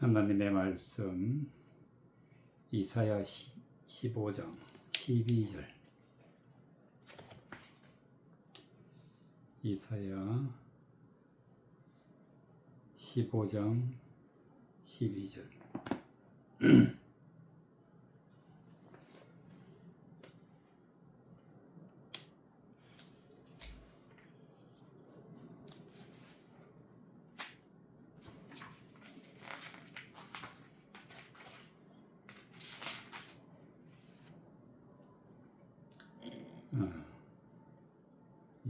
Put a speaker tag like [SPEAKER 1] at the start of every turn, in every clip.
[SPEAKER 1] 하나님의 말씀 이사야 15장 12절. 이사야 15장 12절.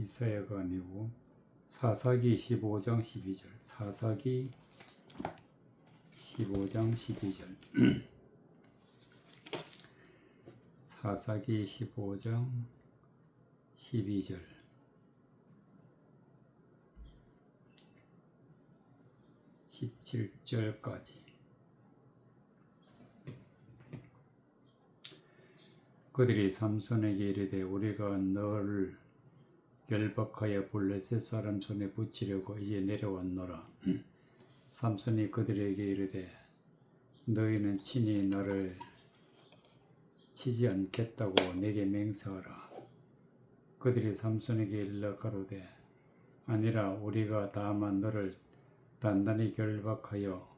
[SPEAKER 1] 이사야가 아니고 사사기 15장 12절. 사사기 15장 12절. 사사기 15장 12절. 17절까지. 그들이 삼손에게 이르되 우리가 너를 결박하여 블레셋 사람 손에 붙이려고 이제 내려왔노라. 삼손이 그들에게 이르되 너희는 친히 나를 치지 않겠다고 내게 맹세하라. 그들이 삼손에게 일러 가로되 아니라 우리가 다만 너를 단단히 결박하여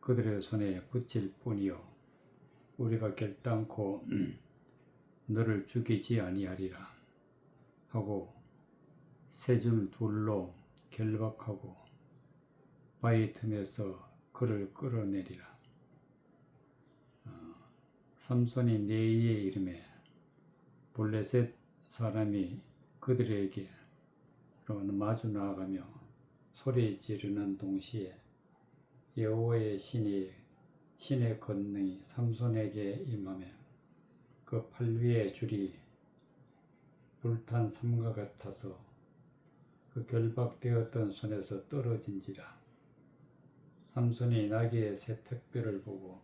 [SPEAKER 1] 그들의 손에 붙일 뿐이요 우리가 결단코 너를 죽이지 아니하리라 하고 세 줄 둘로 결박하고 바위 틈에서 그를 끌어내리라. 삼손이 네이에 이름에 블레셋 사람이 그들에게 마주 나아가며 소리 지르는 동시에 여호와의 신의 권능이 삼손에게 임하며 그 팔 위에 줄이 불탄 삼과 같아서 그 결박되었던 손에서 떨어진지라. 삼손이 나귀의 새 턱뼈를 보고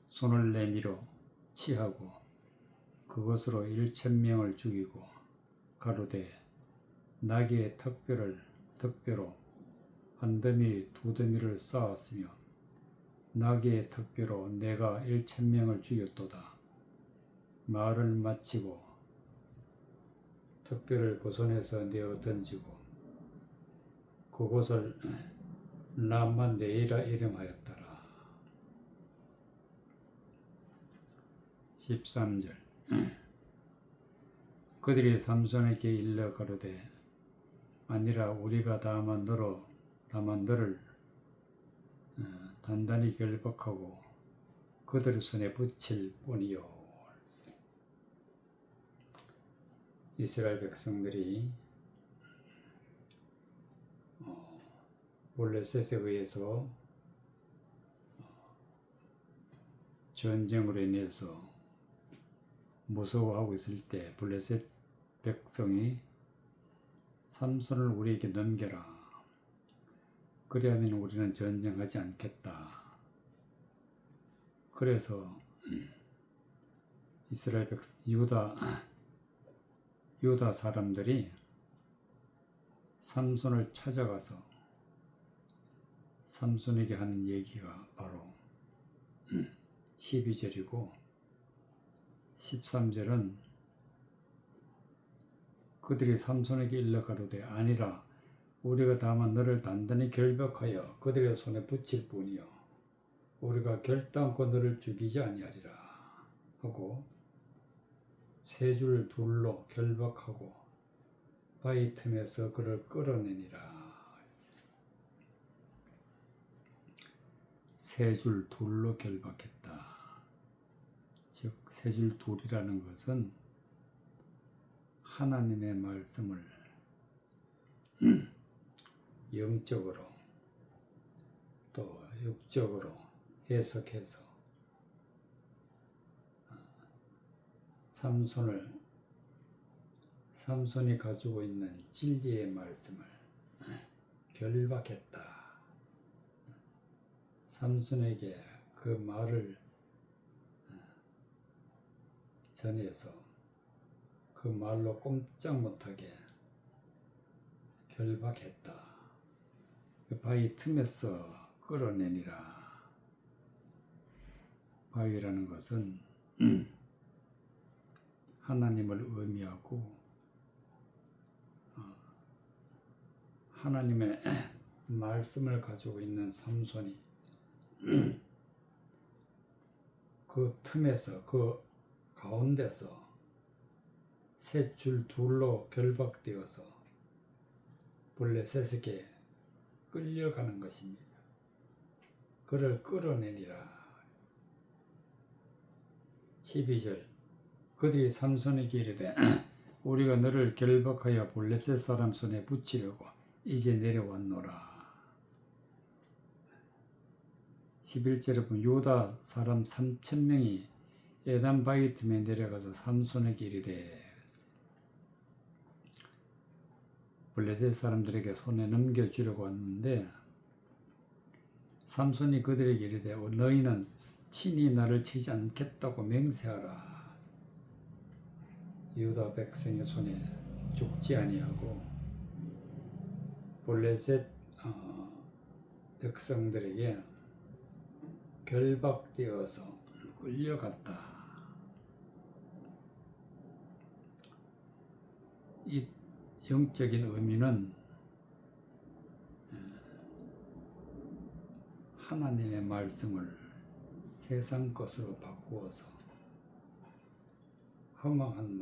[SPEAKER 1] 손을 내밀어 치하고 그것으로 1,000명을 죽이고 가로되 나귀의 턱뼈로 한 더미 두 더미를 쌓았으며 나귀의 턱뼈로 내가 1,000명을 죽였도다. 말을 마치고 턱뼈를 그 손에서 내어 던지고 그곳을 라마네이라 이름하였더라. 13절. 그들이 삼손에게 일러 가로되 아니라 우리가 다만 너를 단단히 결박하고 그들의 손에 붙일 뿐이요. 이스라엘 백성들이 블레셋에 의해서 전쟁으로 인해서 무서워하고 있을 때 블레셋 백성이 삼손을 우리에게 넘겨라. 그리하면 우리는 전쟁하지 않겠다. 그래서 이스라엘 백성 유다 사람들이 삼손을 찾아가서 삼손에게 하는 얘기가 바로 12절이고 13절은 그들이 삼손에게 일러 가로되 아니라 우리가 다만 너를 단단히 결박하여 그들의 손에 붙일 뿐이요 우리가 결단코 너를 죽이지 아니하리라 하고 세 줄 둘로 결박하고 바위 틈에서 그를 끌어내니라. 세 줄 둘로 결박했다. 즉 세 줄 둘이라는 것은 하나님의 말씀을 영적으로 또 육적으로 해석해서 삼손이 가지고 있는 진리의 말씀을 결박했다. 삼손에게 그 말을 전해서 그 말로 꼼짝 못하게 결박했다. 그 바위 틈에서 끌어내니라. 바위라는 것은 하나님을 의미하고 하나님의 말씀을 가지고 있는 삼손이 그 틈에서 그 가운데서 세 줄 둘로 결박되어서 블레셋에게 끌려가는 것입니다. 그를 끌어내니라. 12절 그들이 삼손에게 이르되 우리가 너를 결박하여 블레셋 사람 손에 붙이려고 이제 내려왔노라. 11절에 보면 유다 사람 3,000명이 에단 바위 틈에 내려가서 삼손에게 이르되 블레셋 사람들에게 손에 넘겨주려고 왔는데 삼손이 그들에게 이르되 너희는 친히 나를 치지 않겠다고 맹세하라. 유다 백성의 손에 죽지 아니하고 블레셋 백성들에게 결박되어서 끌려갔다. 이 영적인 의미는 하나님의 말씀을 세상 것으로 바꾸어서 허망한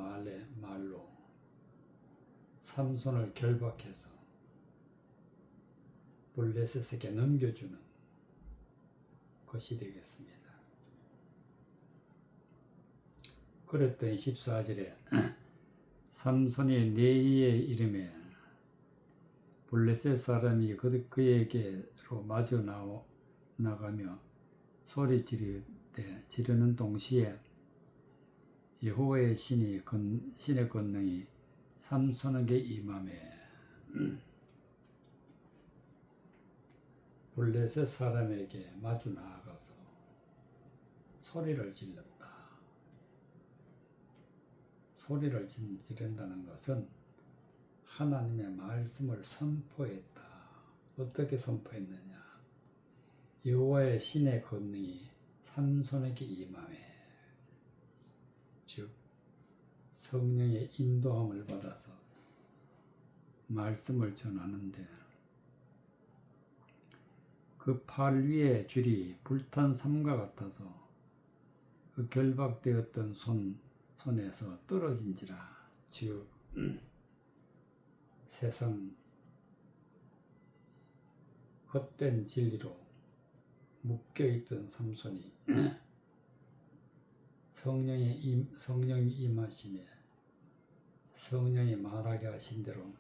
[SPEAKER 1] 말로 삼손을 결박해서 블레셋에게 넘겨주는 것이 되겠습니다. 그랬더니 14절에 삼손이 네이의 이름에 블레셋 사람이 그에게로 마주 나가며 소리 지르는 동시에 여호와의 신의 권능이 삼손에게 임하매 블레셋 사람에게 마주 나아가서 소리를 질렀다. 소리를 지른다는 것은 하나님의 말씀을 선포했다. 어떻게 선포했느냐? 여호와의 신의 권능이 삼손에게 임하매, 즉 성령의 인도함을 받아서 말씀을 전하는데 그 팔 위의 줄이 불탄 삼과 같아서 그 결박되었던 손에서 떨어진지라. 즉 세상 헛된 진리로 묶여있던 삼손이 성령이 임하심에 성령이 말하게 하신 대로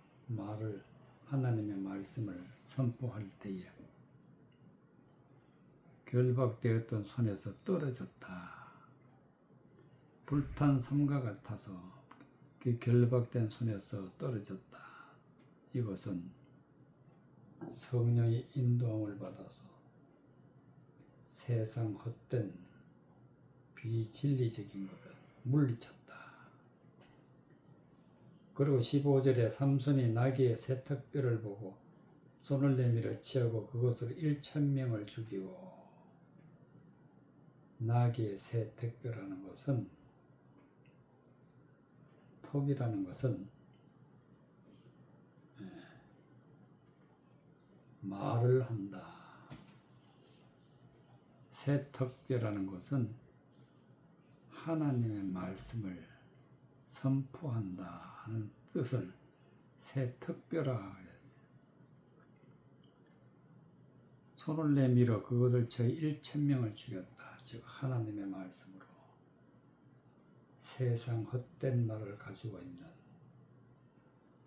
[SPEAKER 1] 하나님의 말씀을 선포할 때에 결박되었던 손에서 떨어졌다. 불탄 삼과 같아서 그 결박된 손에서 떨어졌다. 이것은 성령의 인도함을 받아서 세상 헛된 비진리적인 것을 물리쳤다. 그리고 15절에 삼손이 나귀의 세턱뼈를 보고 손을 내밀어 치하고 그것으로 1,000명을 죽이고, 나귀의 세턱뼈라는 것은, 턱이라는 것은 말을 한다. 세턱뼈라는 것은 하나님의 말씀을 선포한다 하는 뜻을 세턱뼈라 그랬어요. 손을 내밀어 그것을 쳐 1,000명을 죽였다. 즉 하나님의 말씀으로 세상 헛된 말을 가지고 있는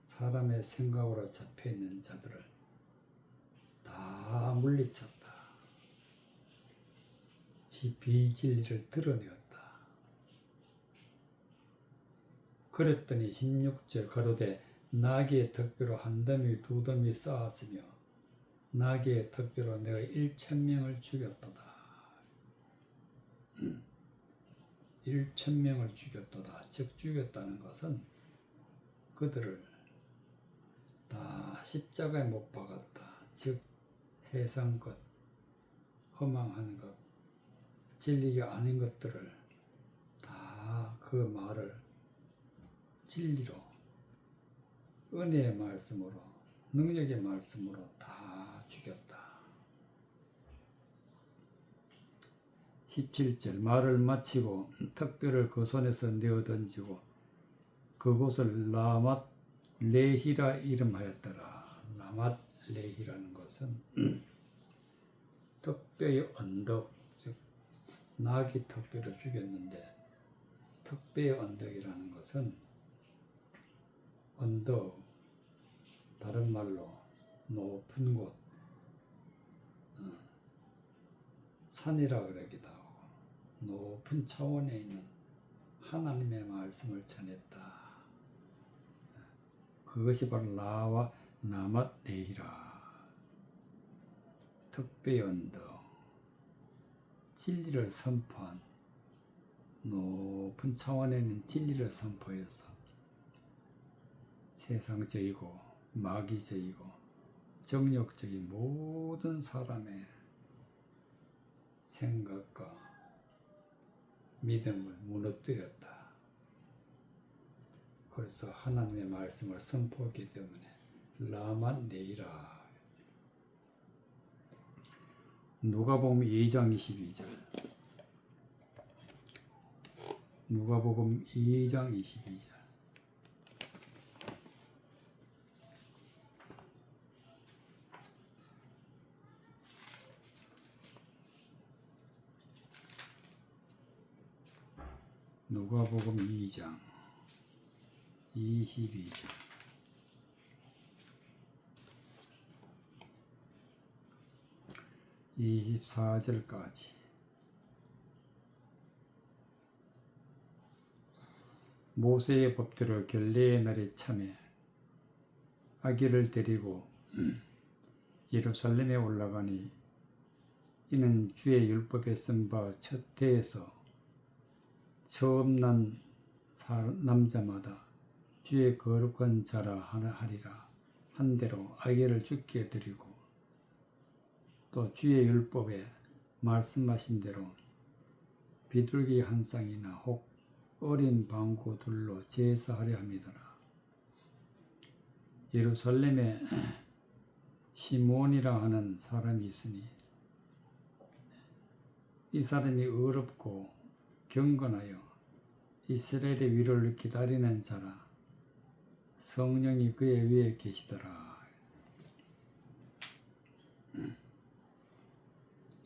[SPEAKER 1] 사람의 생각으로 잡혀있는 자들을 다 물리쳤다. 비진리를 드러내었다. 그랬더니 16절 가로되 나귀의 턱뼈로 한 더미 두 더미 쌓았으며 나귀의 턱뼈로 내가 1,000명을 죽였도다. 1,000명을 죽였도다. 즉 죽였다는 것은 그들을 다 십자가에 못 박았다. 즉 세상 것, 허망한 것, 진리가 아닌 것들을 다 그 말을 진리로, 은혜의 말씀으로, 능력의 말씀으로 다 죽였다. 17절 말을 마치고 턱뼈를 그 손에서 내어 던지고 그곳을 라맛 레히라 이름하였더라. 라맛 레히라는 것은 턱뼈의 언덕, 즉 나귀 턱뼈를 죽였는데 턱뼈의 언덕이라는 것은 언덕, 다른 말로 높은 곳, 산이라 그러기도 하고 높은 차원에 있는 하나님의 말씀을 전했다. 그것이 바로 라맛 레히라, 턱뼈의 언덕, 진리를 선포한, 높은 차원에 있는 진리를 선포해서 세상적이고 마귀적이고 정욕적인 모든 사람의 생각과 믿음을 무너뜨렸다. 그래서 하나님의 말씀을 선포했기 때문에 라맛 레히라. 누가복음 2장 22절. 누가복음 2장 22절. 누가복음 2장 22절. 24절까지. 모세의 법대로 결례의 날에 참에 아기를 데리고 예루살렘에 올라가니 이는 주의 율법에 쓴 바 첫 해에서 처음 난 남자마다 주의 거룩한 자라 하리라 한 대로 아기를 죽게 드리고 또 주의 율법에 말씀하신 대로 비둘기 한 쌍이나 혹 어린 방구 둘로 제사하려 함이더라. 예루살렘에 시몬이라 하는 사람이 있으니 이 사람이 의롭고 경건하여 이스라엘의 위로를 기다리는 자라. 성령이 그의 위에 계시더라.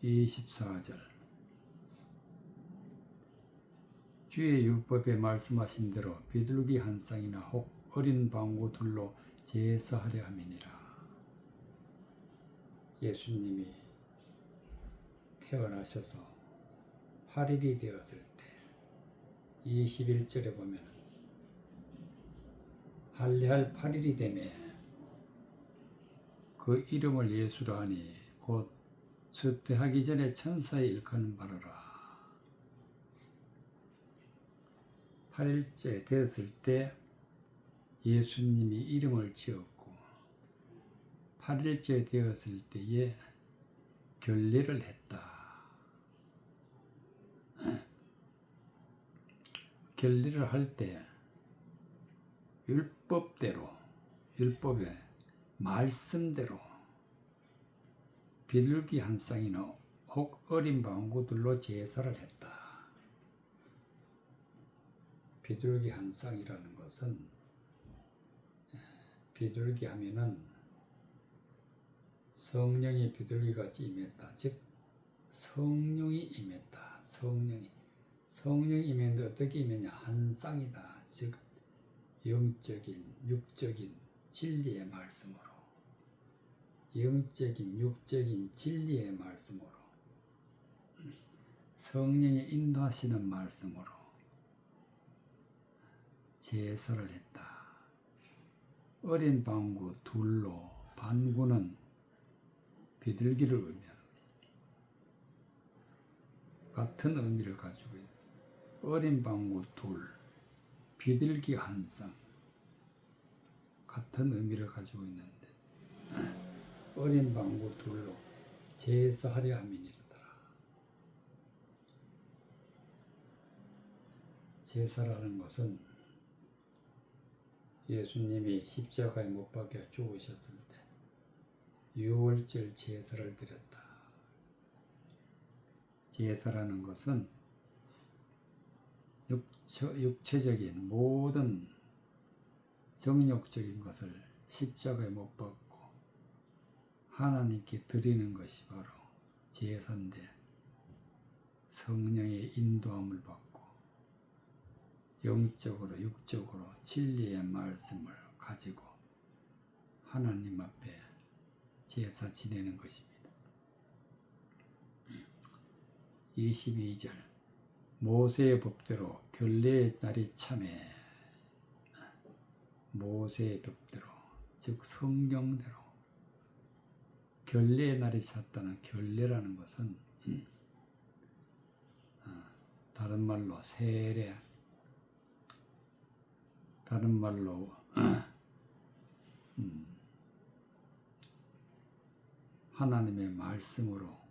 [SPEAKER 1] 24절. 주의 율법에 말씀하신 대로 비둘기 한 쌍이나 혹 어린 방구 둘로 제사하려 함이니라. 예수님이 태어나셔서 8일이 되었을 때 21절에 보면 할례할 8일이 되매 그 이름을 예수라 하니 곧 쇠퇴하기 전에 천사에 일컫는 바로라. 8일째 되었을 때 예수님이 이름을 지었고 8일째 되었을 때에 결례를 했다. 결례를 할 때 율법대로, 율법의 말씀대로 비둘기 한 쌍이나 혹 어린 방구들로 제사를 했다. 비둘기 한 쌍이라는 것은 비둘기 하면은 성령이 비둘기같이 임했다. 즉 성령이 임했다. 성령이 임했는데 어떻게 임했냐? 한 쌍이다. 즉 영적인, 육적인 진리의 말씀으로, 영적인, 육적인 진리의 말씀으로, 성령이 인도하시는 말씀으로 제사를 했다. 어린 방구 둘로, 반구는 비둘기를 의미하는 것입니다. 같은 의미를 가지고 있는 어린 방구 둘, 비둘기 한 쌍, 같은 의미를 가지고 있는데 어린 방구 둘로 제사하려 함이니라. 제사라는 것은 예수님이 십자가에 못 박혀 죽으셨을 때 유월절 제사를 드렸다. 제사라는 것은 육체적인 모든 정욕적인 것을 십자가에 못 박고 하나님께 드리는 것이 바로 제사인데, 성령의 인도함을 받고 영적으로 육적으로 진리의 말씀을 가지고 하나님 앞에 제사 지내는 것입니다. 22절 모세의 법대로 결례의 날이 참에, 모세의 법대로 즉 성경대로 결례의 날이 찼다는 결례라는 것은 다른 말로 세례, 다른 말로 하나님의 말씀으로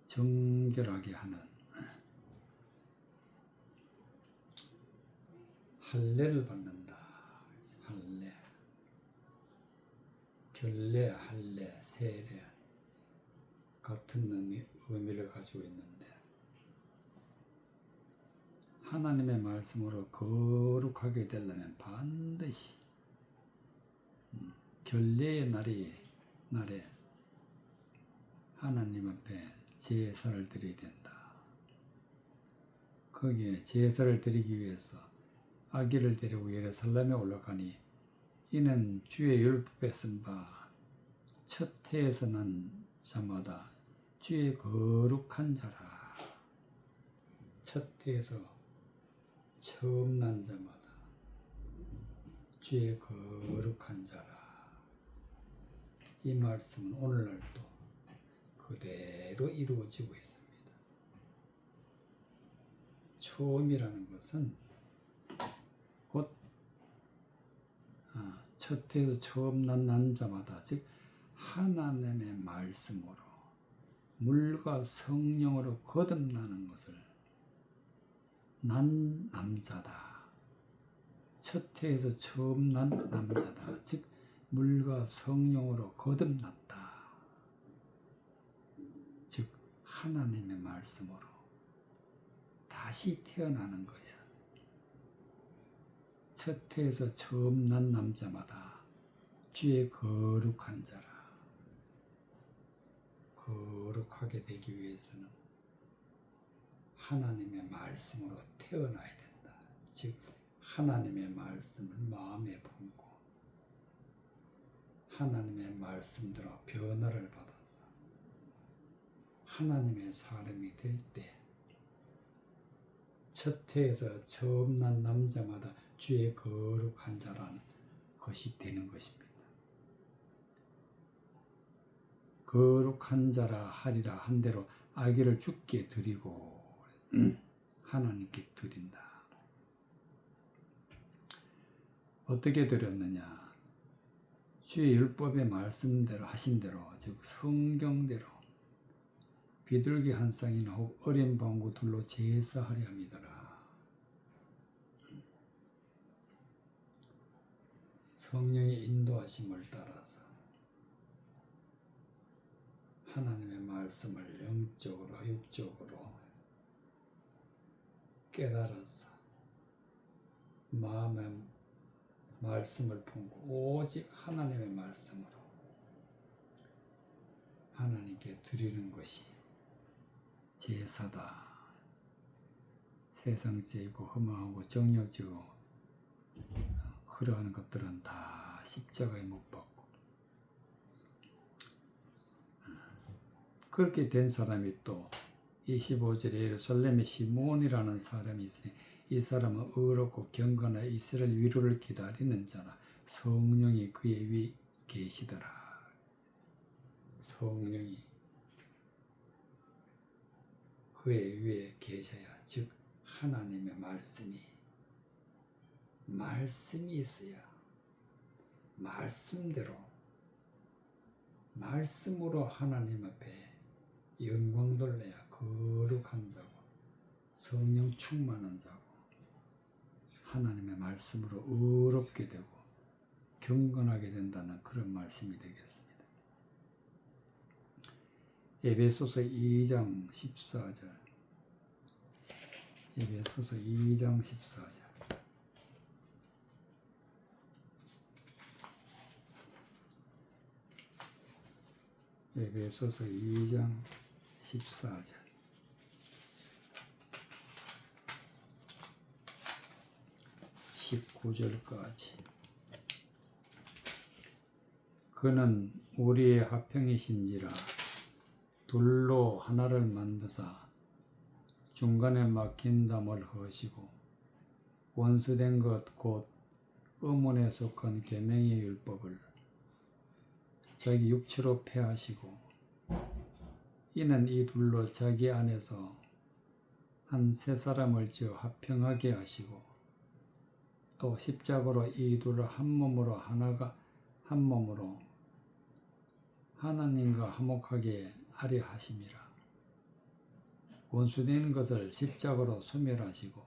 [SPEAKER 1] 정결하게 하는 할례를 받는다. 할례, 결례, 할례, 세례 같은 의미를 가지고 있는데, 하나님의 말씀으로 거룩하게 되려면 반드시 결례의 날에 하나님 앞에 제사를 드려야 된다. 거기에 제사를 드리기 위해서 아기를 데리고 예루살렘에 올라가니 이는 주의 율법에 쓴 바 첫 해에서 난 자마다 주의 거룩한 자라. 첫 해에서 처음 난 자마다 주의 거룩한 자라. 이 말씀은 오늘날도 그대로 이루어지고 있습니다. 처음이라는 것은 곧 첫 해에서 처음 난 자마다, 즉 하나님의 말씀으로 물과 성령으로 거듭나는 것을 난 남자다. 첫 해에서 처음 난 남자다. 즉 물과 성령으로 거듭났다. 즉 하나님의 말씀으로 다시 태어나는 것이다. 첫 해에서 처음 난 남자마다 주의 거룩한 자라. 거룩하게 되기 위해서는 하나님의 말씀으로 태어나야 된다. 즉 하나님의 말씀을 마음에 품고 하나님의 말씀대로 변화를 받아서 하나님의 사람이 될 때 첫 해에서 처음 난 남자마다 주의 거룩한 자라는 것이 되는 것입니다. 거룩한 자라 하리라 한 대로 아기를 주께 드리고 하나님께 드린다. 어떻게 드렸느냐? 주의 율법의 말씀대로 하신 대로, 즉 성경대로 비둘기 한 쌍이나 혹 어린 방구 둘로 제사하려 함이더라. 성령의 인도하심을 따라서 하나님의 말씀을 영적으로 육적으로 깨달아서 마음의 말씀을 품고 오직 하나님의 말씀으로 하나님께 드리는 것이 제사다. 세상적이고 험하고 정욕적이고 그러한 것들은 다 십자가에 못 박고, 그렇게 된 사람이 또 25절에 예루살렘에 시몬이라는 사람이 있으니 이 사람은 의롭고 경건하여 이스라엘 위로를 기다리는 자라. 성령이 그의 위에 계시더라. 성령이 그의 위에 계셔야, 즉 하나님의 말씀이 있어야 말씀으로 하나님 앞에 영광 돌려야 거룩한 자고 성령 충만한 자고 하나님의 말씀으로 의롭게 되고 경건하게 된다는 그런 말씀이 되겠습니다. 에베소서 2장 14절. 에베소서 2장 14절. 에베소서 2장 14절. 19절까지. 그는 우리의 화평이신지라 둘로 하나를 만드사 중간에 막힌 담을 허시고 원수된 것 곧 의문에 속한 계명의 율법을 자기 육체로 폐하시고 이는 이 둘로 자기 안에서 한 새 사람을 지어 화평하게 하시고 또 십자가로 이 둘을 한 몸으로 한 몸으로 하나님과 화목하게 하려 하심이라. 원수된 것을 십자가로 소멸하시고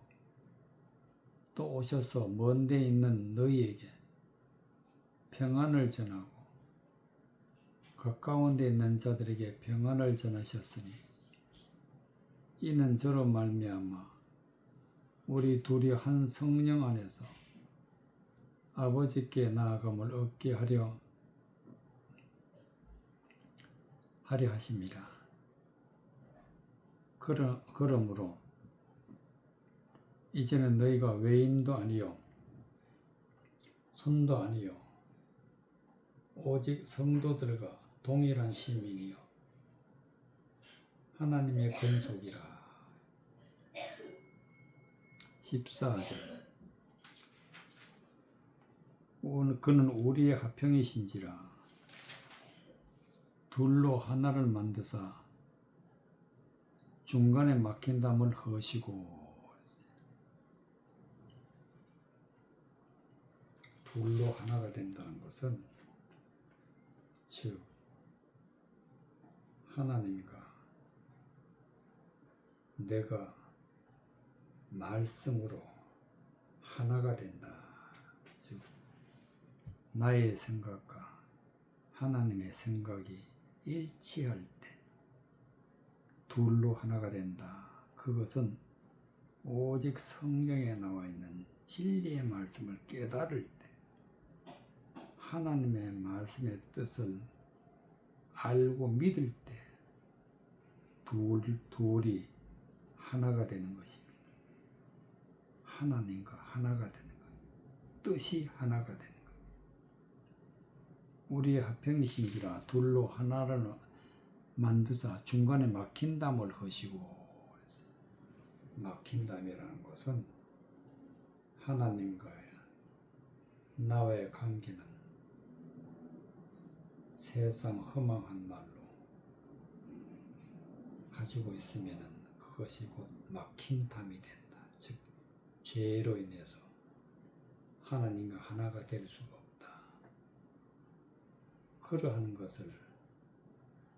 [SPEAKER 1] 또 오셔서 먼 데 있는 너희에게 평안을 전하고 가까운 데 있는 자들에게 평안을 전하셨으니 이는 저로 말미암아 우리 둘이 한 성령 안에서 아버지께 나아감을 얻게 하려 하심이라. 그러므로 이제는 너희가 외인도 아니요 손도 아니요 오직 성도들과 동일한 시민이요 하나님의 권속이라. 14절. 그는 우리의 화평이신지라 둘로 하나를 만드사 중간에 막힌 담을 허시고. 둘로 하나가 된다는 것은 즉 하나님과 내가 말씀으로 하나가 된다. 즉 나의 생각과 하나님의 생각이 일치할 때 둘로 하나가 된다. 그것은 오직 성경에 나와 있는 진리의 말씀을 깨달을 때 하나님의 말씀의 뜻을 알고 믿을 때 둘이 하나가 되는 것입니다. 하나님과 하나가 되는 것, 뜻이 하나가 되는 것. 우리의 화평이신지라 둘로 하나를 만드사 중간에 막힌 담을 허시고. 막힌 담이라는 것은 하나님과의 나와의 관계는 세상 허망한 말로 가지고 있으면 그것이 곧 막힌 담이 된다. 즉 죄로 인해서 하나님과 하나가 될 수가 없다. 그러한 것을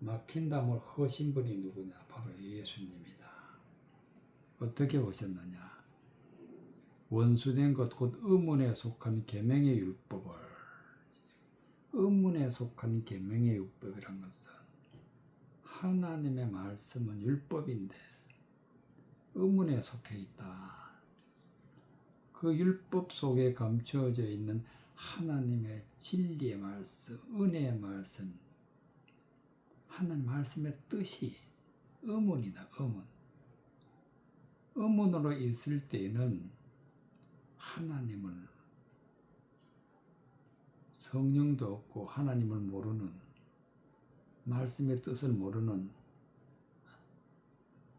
[SPEAKER 1] 막힌 담을 허신 분이 누구냐? 바로 예수님이다. 어떻게 오셨느냐? 원수된 것 곧 의문에 속한 계명의 율법을. 의문에 속한 계명의 율법이란 것은 하나님의 말씀은 율법인데 의문에 속해 있다. 그 율법 속에 감추어져 있는 하나님의 진리의 말씀, 은혜의 말씀, 하나님 말씀의 뜻이 의문이다. 의문으로 있을 때에는 하나님을 성령도 없고 하나님을 모르는 말씀의 뜻을 모르는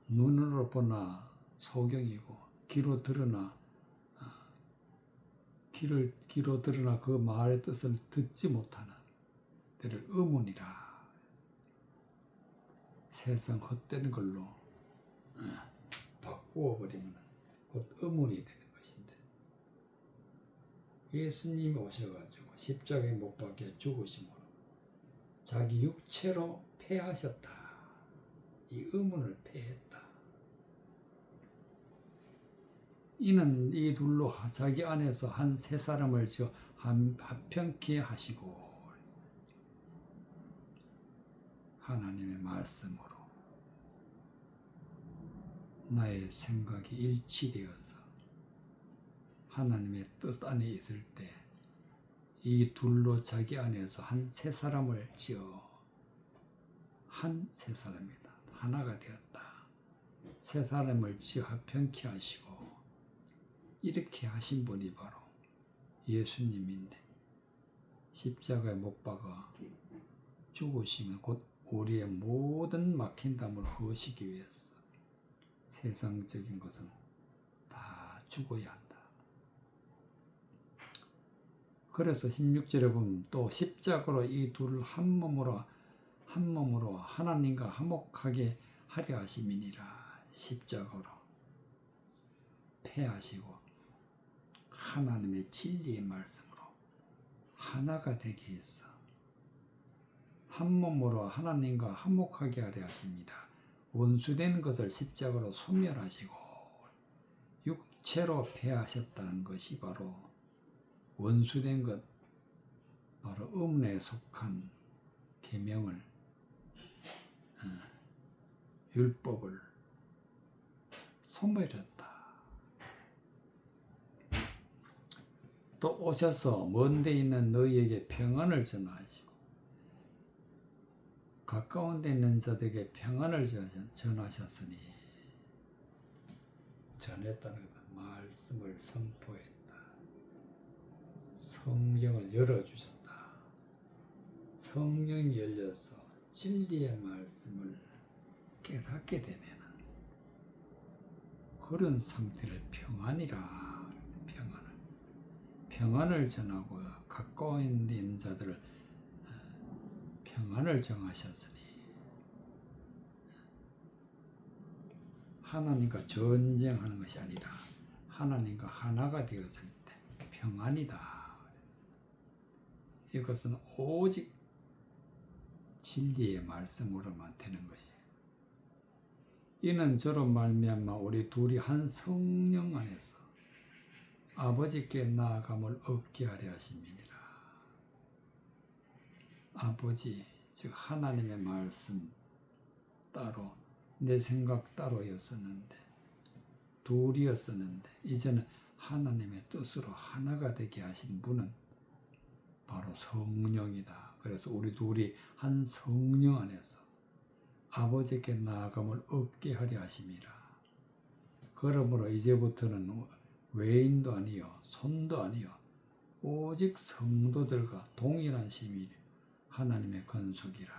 [SPEAKER 1] 눈으로 보나 소경이고 귀로 들으나 그 말의 뜻을 듣지 못하는 때를 의문이라. 세상 헛된 걸로 바꾸어 버리면 곧 의문이 되는 것인데 예수님이 오셔가지고 십자가에 못 박혀 죽으심으로 자기 육체로 폐하셨다. 이 의문을 폐했다. 이는 이 둘로 자기 안에서 한 세 사람을 지어 합평케 하시고, 하나님의 말씀으로 나의 생각이 일치되어서 하나님의 뜻 안에 있을 때 이 둘로 자기 안에서 한 세 사람을 지어, 한 세 사람이다, 하나가 되었다, 세 사람을 지어 합평케 하시고, 이렇게 하신 분이 바로 예수님인데, 십자가에 못 박아 죽으시면 곧 우리의 모든 막힌 담을 허시기 위해서 세상적인 것은 다 죽어야 한다. 그래서 16절에 보면 또 십자가로 이 둘을 한 몸으로 하나님과 화목하게 하려 하심이니라. 십자가로 패하시고 하나님의 진리의 말씀으로 하나가 되게 해서 한 몸으로 하나님과 화목하게 하려 하십니다. 원수된 것을 십자가로 소멸하시고 육체로 패하셨다는 것이 바로 원수된 것, 바로 음란에 속한 계명을, 율법을 소멸했다. 또 오셔서 먼데 있는 너희에게 평안을 전하시고 가까운 데 있는 자들에게 평안을 전하셨으니, 전했다는 것은 말씀을 선포했다. 성경을 열어주셨다. 성경이 열려서 진리의 말씀을 깨닫게 되면 그런 상태를 평안이라. 평안을 전하고 가까운 데 있는 자들을 평안을 정하셨으니, 하나님과 전쟁하는 것이 아니라 하나님과 하나가 되었을 때 평안이다. 이것은 오직 진리의 말씀으로만 되는 것이에요. 이는 저로 말미암아 우리 둘이 한 성령 안에서 아버지께 나아감을 얻게 하려 하심이니라. 아버지, 즉 하나님의 말씀 따로, 내 생각 따로였었는데, 둘이었었는데, 이제는 하나님의 뜻으로 하나가 되게 하신 분은 바로 성령이다. 그래서 우리 둘이 한 성령 안에서 아버지께 나아감을 얻게 하려 하심이라. 그러므로 이제부터는 외인도 아니요 손도 아니요 오직 성도들과 동일한 시민이 하나님의 건속이라.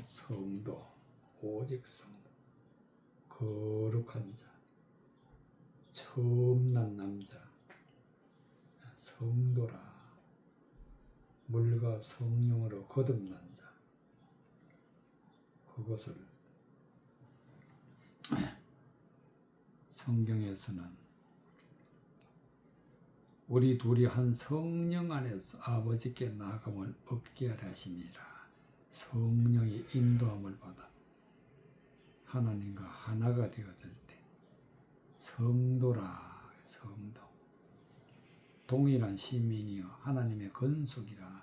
[SPEAKER 1] 성도, 오직 성도, 거룩한 자, 처음 난 남자, 성도라. 물과 성령으로 거듭난 자, 그것을 성경에서는 우리 둘이 한 성령 안에서 아버지께 나아감을 얻게 하려 하심이라. 성령의 인도함을 받아 하나님과 하나가 되었을 때 성도라. 성도, 동일한 시민이요 하나님의 건속이라.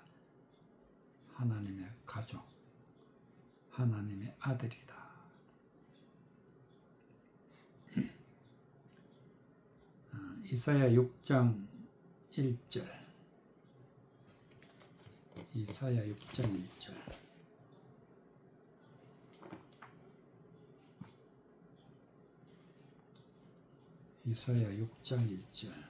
[SPEAKER 1] 하나님의 가족, 하나님의 아들이다. 이사야 6장 1절. 이사야 6장 1절. 이사야 6장 1절.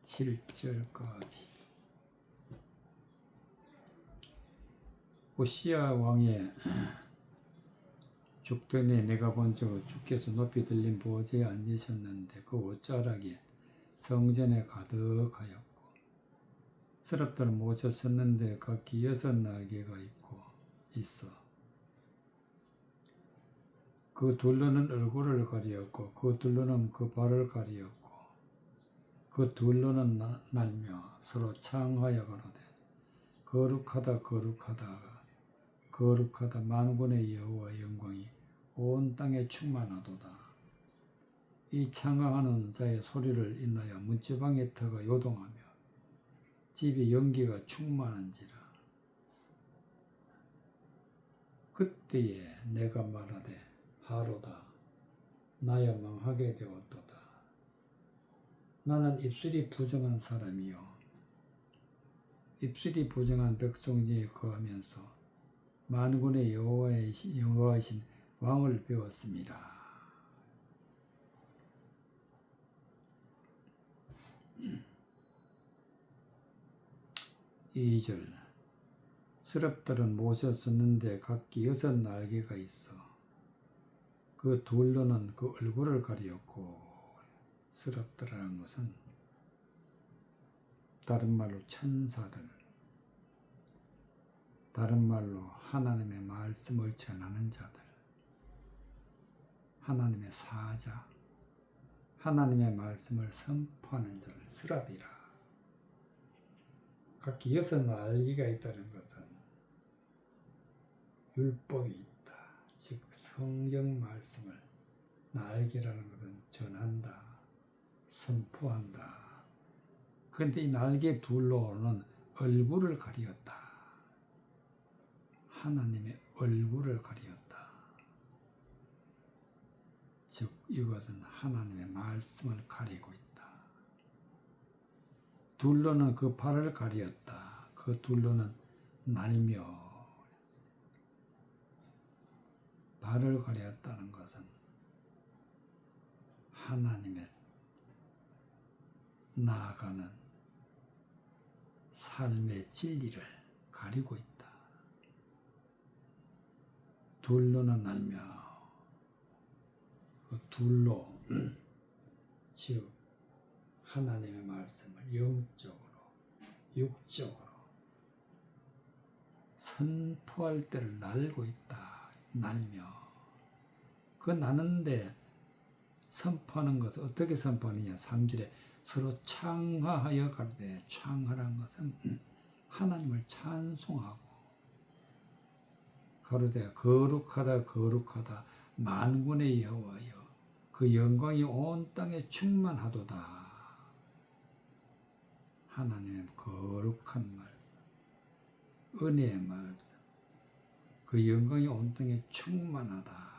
[SPEAKER 1] 7절까지. 오시야 왕의 죽더니 내가 본즉 주께서 높이 들린 보좌에 앉으셨는데 그 옷자락이 성전에 가득하였고 서랍들은 모셨었는데 각기 6날개가 있어 그 둘러는 얼굴을 가리었고 그 둘러는 그 발을 가리었고 그 둘러는 날며 서로 창하여 가로되 거룩하다 거룩하다 거룩하다 만군의 여호와의 영광이 온 땅에 충만하도다. 이 창강하는 자의 소리를 인하여 문지방의 터가 요동하며 집이 연기가 충만한지라. 그때에 내가 말하되 하로다 나여 망하게 되었도다. 나는 입술이 부정한 사람이요 입술이 부정한 백성 중에 거하면서 만군의 여호와이신 왕을 배웠습니다. 2절 스럽들은 못을 썼는데 각기 6 날개가 있어 그 둘로는 그 얼굴을 가리었고 스럽들이라는 것은 다른 말로 천사들, 다른 말로 하나님의 말씀을 전하는 자들, 하나님의 사자, 하나님의 말씀을 선포하는 자를 스랍이라. 각기 6 날개가 있다는 것은 율법이 있다. 즉 성경 말씀을 날개라는 것은 전한다, 선포한다. 그런데 이 날개 둘로는 얼굴을 가리었다. 하나님의 얼굴을 가리었다. 즉 이것은 하나님의 말씀을 가리고 있다. 둘로는 그 발을 가리었다. 그 둘로는 날며 발을 가리었다는 것은 하나님의 나아가는 삶의 진리를 가리고 있다. 둘로는 날며 그 둘로 즉 하나님의 말씀을 영적으로 육적으로 선포할 때를 날고 있다. 날며 그 나는데 선포하는 것을 어떻게 선포하느냐. 3절에 서로 창하하여 가르되 창하라는 것은 하나님을 찬송하고 가로되 거룩하다 거룩하다 만군의 여호와여 그 영광이 온 땅에 충만하도다. 하나님의 거룩한 말씀, 은혜의 말씀, 그 영광이 온 땅에 충만하다.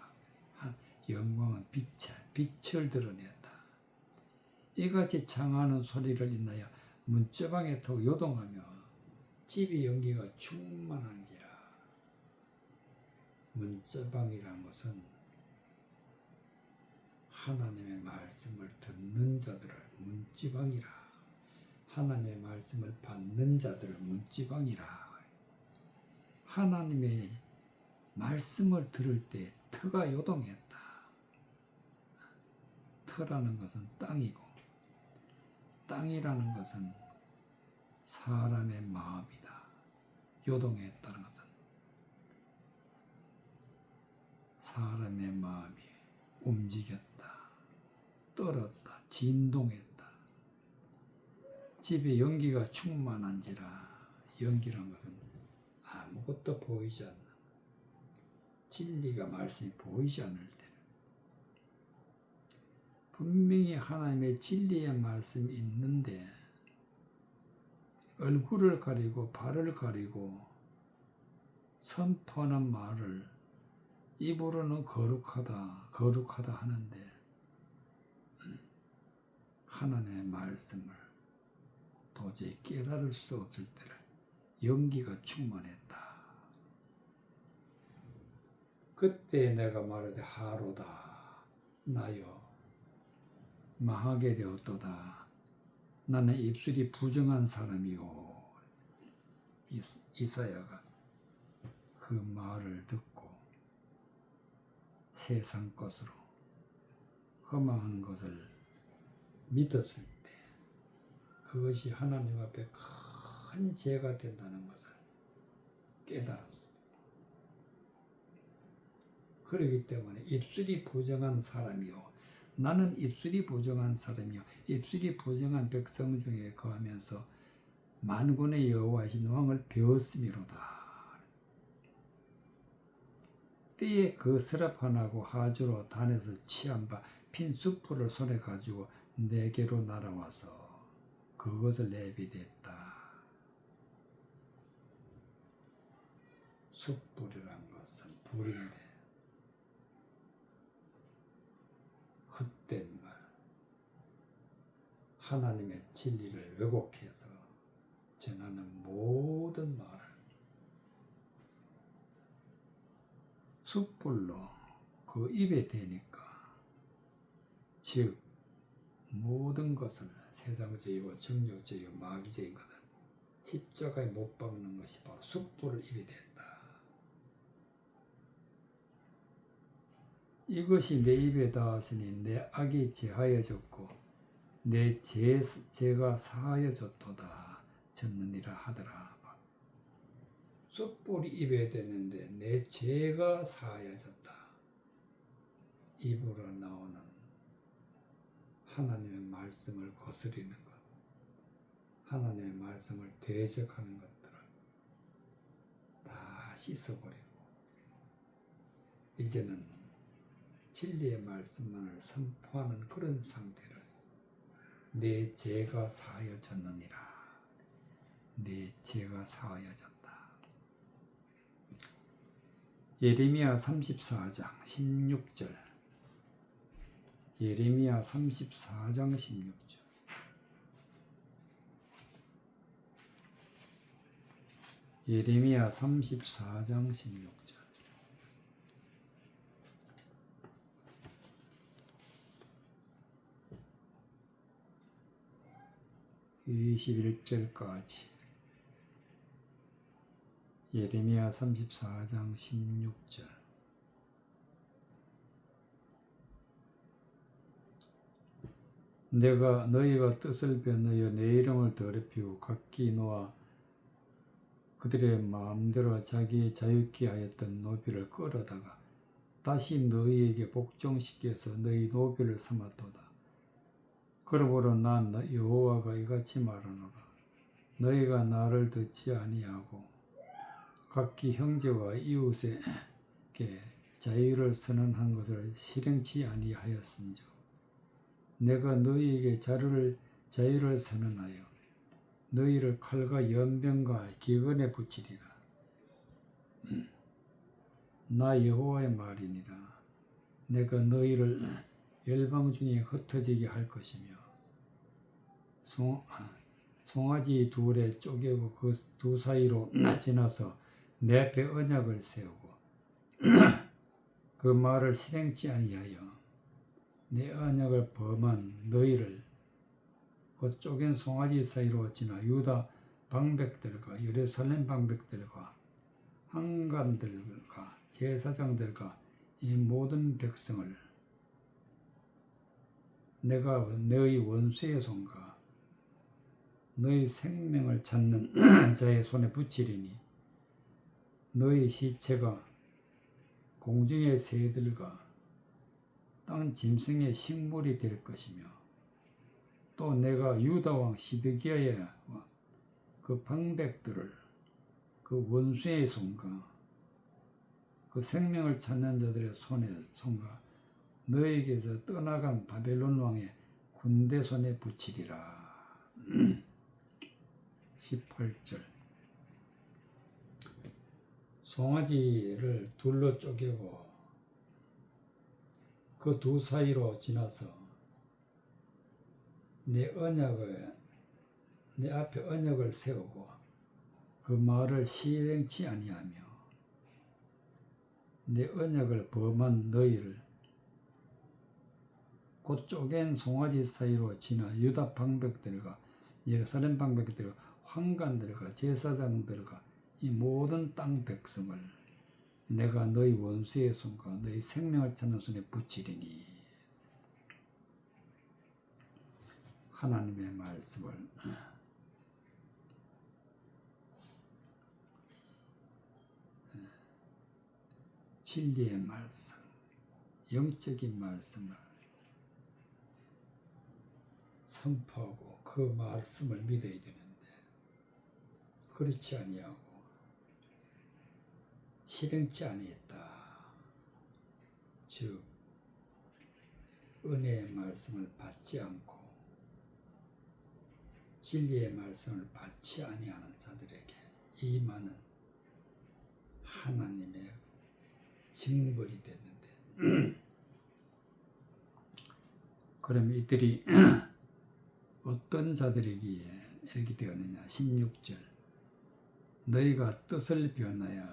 [SPEAKER 1] 영광은 빛을 드러냈다. 이같이 창하는 소리를 인하여 문지방에 더 요동하며 집이 연기가 충만한지라. 문지방이란 것은 하나님의 말씀을 듣는 자들을 문지방이라. 하나님의 말씀을 받는 자들을 문지방이라. 하나님의 말씀을 들을 때 터가 요동했다. 터라는 것은 땅이고 땅이라는 것은 사람의 마음이다. 요동했다는 것은 사람의 마음이 움직였다. 떨었다. 진동했다. 집에 연기가 충만한지라. 연기란 것은 아무것도 보이지 않는 진리가 말씀이 보이지 않을 때 분명히 하나님의 진리의 말씀이 있는데 얼굴을 가리고 발을 가리고 선포하는 말을 입으로는 거룩하다 거룩하다 하는데 하나님의 말씀을 도저히 깨달을 수 없을 때를 연기가 충만했다. 그때 내가 말하되 하로다 나여 망하게 되었도다. 나는 입술이 부정한 사람이요. 이사야가 그 말을 듣고 세상 것으로 허망한 것을 믿었을 때 그것이 하나님 앞에 큰 죄가 된다는 것을 깨달았습니다. 그렇기 때문에 입술이 부정한 사람이요. 나는 입술이 부정한 사람이요. 입술이 부정한 백성 중에 거하면서 만군의 여호와이신 왕을 배웠음이로다. 때에 그 스라판하고 하주로 단에서 취한 바 핀 숯불을 손에 가지고 내게로 날아와서 그것을 내비댔다. 숯불이란 것은 불인데 헛된 말, 하나님의 진리를 왜곡해서 전하는 모든 말을 숯불로 그 입에 대니까, 즉 모든 것을 세상적이고 정욕적이고 마귀적인 것을 십자가에 못 박는 것이 바로 숯불을 입에 댔다. 이것이 내 입에 닿았으니 내 악이 제하여졌고 내 죄가 사하여졌도다 졌느니라 하더라. 숯불이 입에 댔는데 내 죄가 사하여졌다. 입으로 나오는 하나님의 말씀을 거스리는 것, 하나님의 말씀을 대적하는 것들을 다 씻어버리고 이제는 진리의 말씀만을 선포하는 그런 상태를, 내 죄가 사하여졌느니라. 내 죄가 사하여졌다. 예레미야 34장 16절. 예레미야 34장 16절. 예레미야 34장 16절. (21절까지) 예레미야 34장 16절. 내가 너희가 뜻을 변하여 내 이름을 더럽히고 각기 놓아 그들의 마음대로 자기의 자유케 하였던 노비를 끌어다가 다시 너희에게 복종시켜서 너희 노비를 삼았도다. 그러므로 난 여호와가 이같이 말하노라. 너희가 나를 듣지 아니하고 각기 형제와 이웃에게 자유를 선언한 것을 실행치 아니하였은즉 내가 너희에게 자유를 선언하여 너희를 칼과 연병과 기근에 붙이리라. 나 여호와의 말이니라. 내가 너희를 열방 중에 흩어지게 할 것이며 송아지 둘에 쪼개고 그 두 사이로 지나서 내 앞에 언약을 세우고 그 말을 실행치 아니하여 내 언약을 범한 너희를 그 쪼갠 송아지 사이로 지나 유다 방백들과 예루살렘 방백들과 한관들과 제사장들과 이 모든 백성을 내가 너희 원수의 손과 너희 생명을 찾는 자의 손에 붙이리니 너희 시체가 공중의 새들과 땅 짐승의 식물이 될 것이며 또 내가 유다 왕 시드기야의 그 방백들을 그 원수의 손과 그 생명을 찾는 자들의 손과 너에게서 떠나간 바벨론 왕의 군대 손에 붙이리라. 18절. 송아지를 둘로 쪼개고 그 두 사이로 지나서 내 앞에 언약을 세우고 그 말을 실행치 아니하며 내 언약을 범한 너희를 곧 쪼갠 송아지 사이로 지나 유다 방백들과 예루살렘 방백들과 환관들과 제사장들과 이 모든 땅 백성을 내가 너희 원수의 손과 너희 생명을 찾는 손에 붙이리니. 하나님의 말씀을 진리의 말씀, 영적인 말씀을 선포하고 그 말씀을 믿어야 되는데 그렇지 아니하고 실행치 아니했다. 즉 은혜의 말씀을 받지 않고 진리의 말씀을 받지 아니하는 자들에게 임하는 하나님의 징벌이 됐는데 그럼 이들이 어떤 자들에게 이렇게 되었느냐. 16절 너희가 뜻을 변하여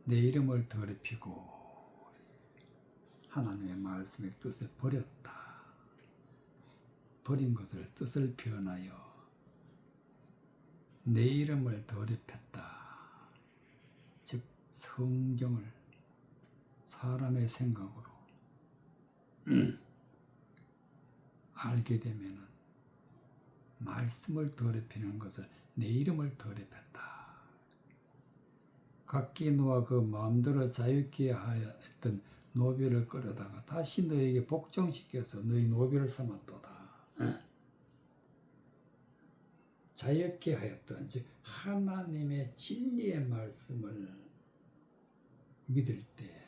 [SPEAKER 1] 내 이름을 더럽히고 하나님의 말씀의 뜻을 버렸다. 버린 것을 뜻을 변하여 내 이름을 더럽혔다. 즉 성경을 사람의 생각으로 알게 되면은 말씀을 더럽히는 것을 내 이름을 더럽혔다. 각기 너와 그 마음대로 자유케 하여 했던 노비를 끌어다가 다시 너에게 복종시켜서 너희 노비를 삼았도다. 자유케 하였던 즉 하나님의 진리의 말씀을 믿을 때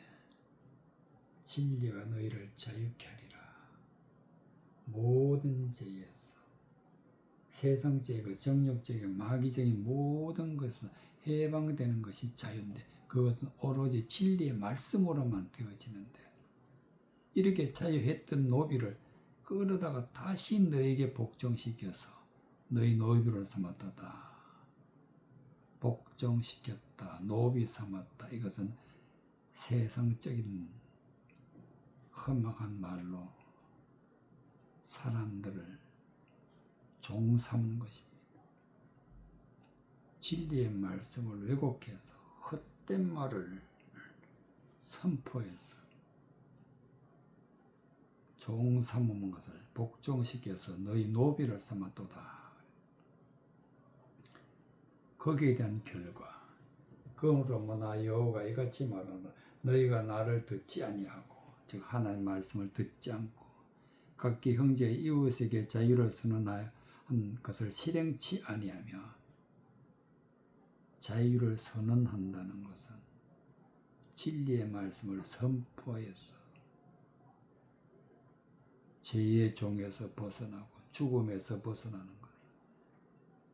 [SPEAKER 1] 진리가 너희를 자유케 하리라. 모든 죄에서 세상죄이고 정욕죄이고 마귀적인 모든 것은 해방되는 것이 자유인데 그것은 오로지 진리의 말씀으로만 되어지는데 이렇게 자유했던 노비를 끌어다가 다시 너에게 복종시켜서 너희 노비를 삼았다. 복종시켰다. 노비 삼았다. 이것은 세상적인 험악한 말로 사람들을 종 삼는 것입니다. 진리의 말씀을 왜곡해서 헛된 말을 선포해서 종 삼은 것을 복종시켜서 너희 노비를 삼았도다. 거기에 대한 결과 그러므로 나 여호와가 이같이 말하노라. 너희가 나를 듣지 아니하고 즉 하나님의 말씀을 듣지 않고 각기 형제 이웃에게 자유를 선언한 것을 실행치 아니하며 자유를 선언한다는 것은 진리의 말씀을 선포하여서 죄의 종에서 벗어나고 죽음에서 벗어나는 것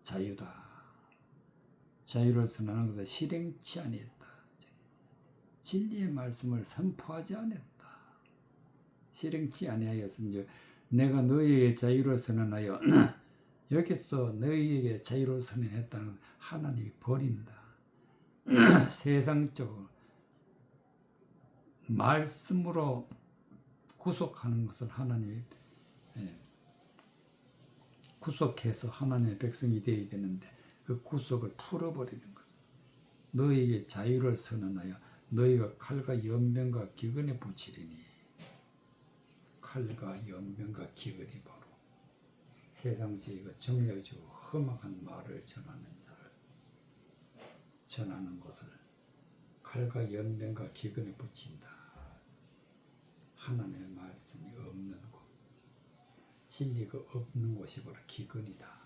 [SPEAKER 1] 자유다. 자유를 선언하는 것을 실행치 아니했다. 진리의 말씀을 선포하지 않았다. 실행치 아니하여서 이제 내가 너희에게 자유를 선언하여 여기서 너희에게 자유를 선언했다는 것을 하나님이 버린다. 세상적으로 말씀으로 구속하는 것을 하나님이 구속해서 하나님의 백성이 되어야 되는데 그 구속을 풀어버리는 것. 너희에게 자유를 선언하여 너희가 칼과 연병과 기근에 붙이리니 칼과 연병과 기근이 바로 세상적이고 정력지고 험악한 말을 전하는 자를 전하는 것을 칼과 연병과 기근에 붙인다. 하나님의 말씀이 없는 곳, 진리가 없는 곳이 바로 기근이다.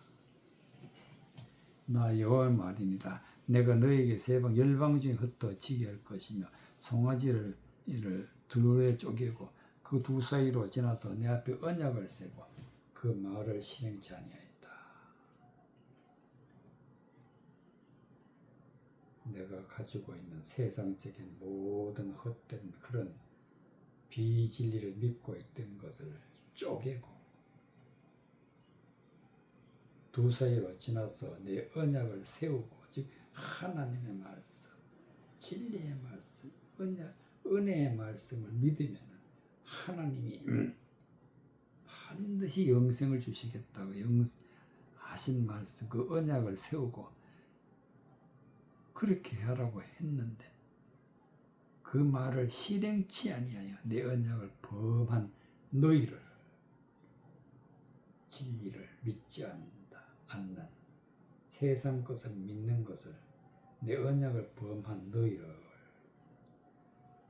[SPEAKER 1] 나 여호와의 말이니라. 내가 너에게 세방 열방 중에 흩어지게 할 것이며 송아지를 이를 둘에 쪼개고 그 두 사이로 지나서 내 앞에 언약을 세고 그 말을 실행치 아니하였다. 내가 가지고 있는 세상적인 모든 헛된 그런 비진리를 믿고 있던 것을 쪼개고 두 사이로 지나서 내 언약을 세우고 즉 하나님의 말씀, 진리의 말씀, 은혜의 말씀을 믿으면 하나님이 반드시 영생을 주시겠다고 하신 말씀, 그 언약을 세우고 그렇게 하라고 했는데 그 말을 실행치 아니하여 내 언약을 범한 너희를 진리를 믿지 않는 세상 것을 믿는 것을 내 언약을 범한 너희를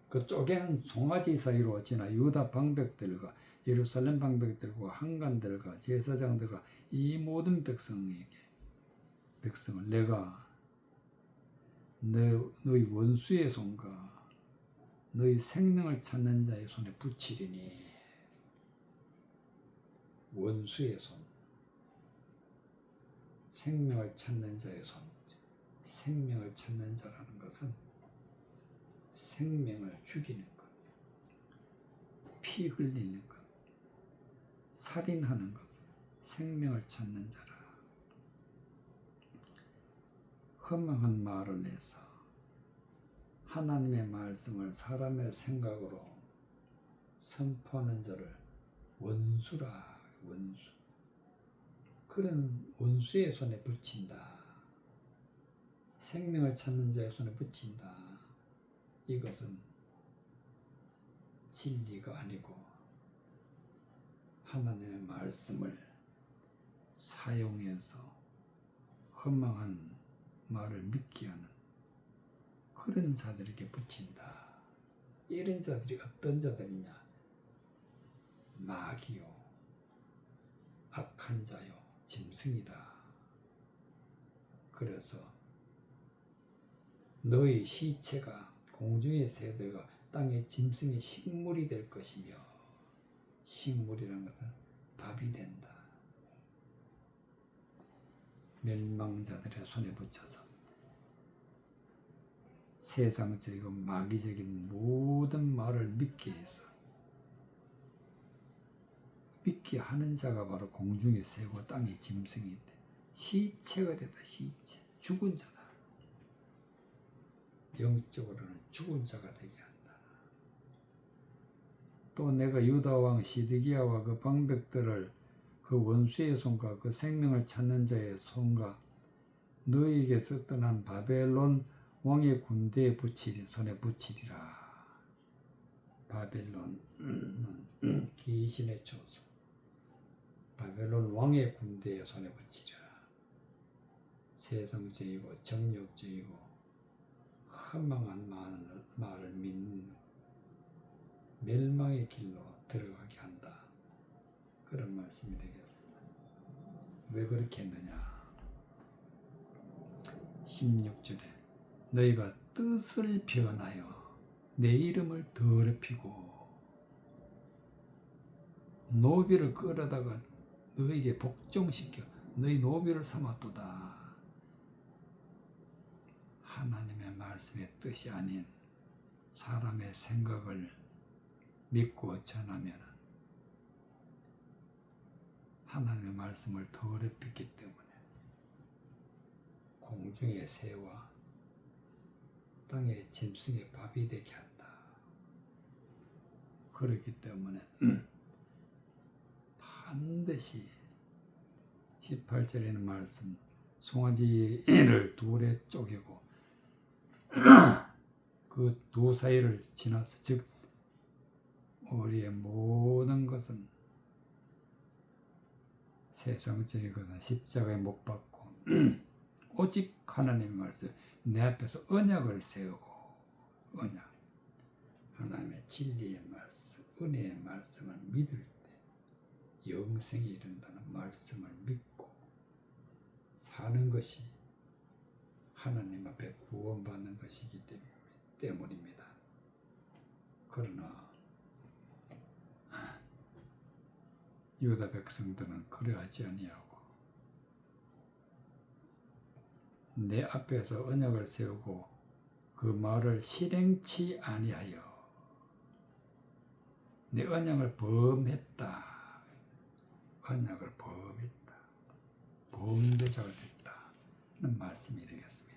[SPEAKER 1] 그 쪼개는 송아지 사이로 지나 유다 방백들과 예루살렘 방백들과 한간들과 제사장들과 이 모든 백성을 내가 너희 원수의 손과 너희 생명을 찾는 자의 손에 붙이리니. 원수의 손, 생명을 찾는 자의 손. 생명을 찾는 자라는 것은 생명을 죽이는 것, 피 흘리는 것, 살인하는 것, 생명을 찾는 자라. 험한 말을 내서 하나님의 말씀을 사람의 생각으로 선포하는 자를 원수라. 원수. 그런 원수의 손에 붙인다. 생명을 찾는 자의 손에 붙인다. 이것은 진리가 아니고 하나님의 말씀을 사용해서 허망한 말을 믿게 하는 그런 자들에게 붙인다. 이런 자들이 어떤 자들이냐? 마귀요, 악한 자요, 짐승이다. 그래서 너희 시체가 공중의 새들과 땅의 짐승의 식물이 될 것이며, 식물이라는 것은 밥이 된다. 멸망자들의 손에 붙여서 세상적이고 마귀적인 모든 말을 믿게 해서 믿게 하는 자가 바로 공중의 새고 땅의 짐승인데, 시체가 되다. 시체, 죽은 자다. 영적으로는 죽은 자가 되게 한다. 또 내가 유다 왕 시드기야와 그 방백들을 그 원수의 손과 그 생명을 찾는 자의 손과 너희에게서 떠난 바벨론 왕의 군대에 붙이리. 손에 붙이리라. 바벨론 귀신의 초소, 바벨론 왕의 군대에 손에 붙이리라. 세상적이고 정욕적이고 허망한 말을 믿는 멸망의 길로 들어가게 한다. 그런 말씀이 되겠습니다. 왜 그렇게 했느냐? 16절에 너희가 뜻을 변하여 내 이름을 더럽히고 노비를 끌어다가 너에게 복종시켜 너희 노비를 삼았도다. 하나님의 말씀의 뜻이 아닌 사람의 생각을 믿고 전하면 하나님의 말씀을 더럽히기 때문에 공중의 새와 땅의 짐승의 밥이 되게 한다. 그렇기 때문에 반드시 18절에는 말씀, 송아지를 둘에 쪼개고 그 두 사이를 지나서, 즉 우리의 모든 것은 세상적인 것은 십자가에 못 박고 오직 하나님의 말씀, 내 앞에서 언약을 세우고, 언약, 하나님의 진리의 말씀, 은혜의 말씀을 믿을 때 영생에 이른다는 말씀을 믿고 사는 것이 하나님 앞에 구원받는 것이기 때문입니다. 그러나 유다 백성들은 그러하지 아니하고 내 앞에서 언약을 세우고 그 말을 실행치 아니하여 내 언약을 범했다. 언약을 범했다. 범죄자가 됐다는 말씀이 되겠습니다.